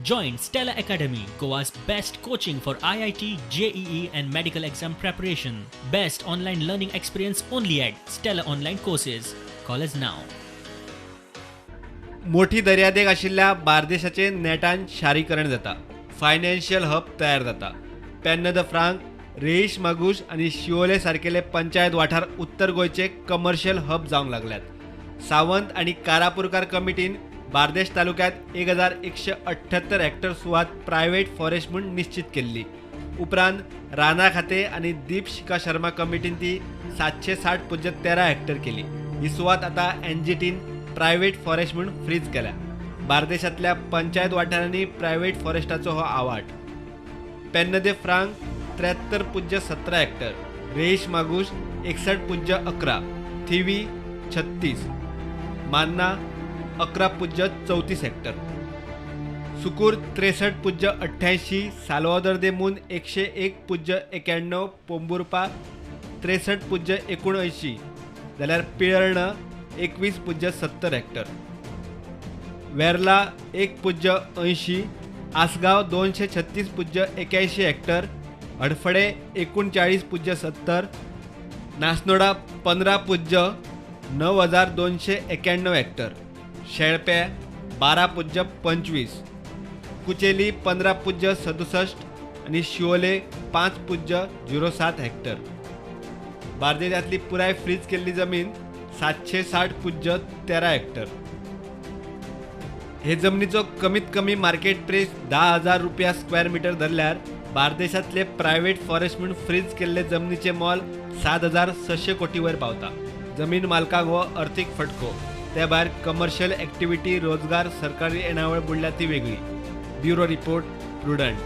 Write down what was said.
Join Stella Academy, Goa's best coaching for IIT, JEE and medical exam preparation. Best online learning experience only at Stella Online Courses. Call us now. मोठी दर्यादेग आशिल्ल्या बार्देशाचे नेटान शारीकरण जाता. Financial hub तयार जाता. Pen the franc, Reis Magos आणि शिवोले सारकेले पंचायत वाठार उत्तर गोंयचे कमर्शियल हब जावंक लागल्यात. सावंत आणि कारापुरकार कमिटीन बार्देश तालुक्यात 1178 हेक्टर सुवात प्रायव्हेट फॉरेस्ट म्हणून निश्चित केल्ली. उपरांत राना खाते आणि दीप शिका शर्मा कमिटीन ती 760.13 हेक्टर केली. ही सुवात आता एनजीटीन प्रायव्हेट फॉरेस्ट म्हणून फ्रीज केल्या. बार्देशातल्या पंचायत वाठारांनी प्रायव्हेट फॉरेस्टाचो हो आवाठ. पेन्न दे फ्रांक 73.17 हेक्टर, रेईश मागूश 61.11, थिवी 36, मान्ना 11.34 हेक्टर, सुकूर 63.88, सालवादर दे मून 101.91, पोंबुर्पा 63.79, जाल्यार पिळर्ण 21.70 हेक्टर, वेर्ला 1.80, आसगाव 236.81 हेक्टर, हडफडे 39.70, नासनोडा 15.9291 हेक्टर, शेळपे 12.25, कुचेली 15.67 आणि शिवोले 5.07 हेक्टर. बार्देशातली पुराय फ्रीज केल्ली जमीन 760.13 हेक्टर. हे जमनीचो कमीत कमी मार्केट प्राइस 10,000 रुपया स्क्वेअर मीटर धरल्यार बार्देशातले प्रायव्हेट फॉरेस्ट म्हणून फ्रीज केल्ले जमनीचे मोल 7,600 कोटी वयर पावता. जमीन मालकांक हो अर्थीक फटको. त्या भायर कमर्शियल ॲक्टिव्हिटी, रोजगार, सरकारी येणावळ बुडल्या ती वेगळी. Bureau report, prudent.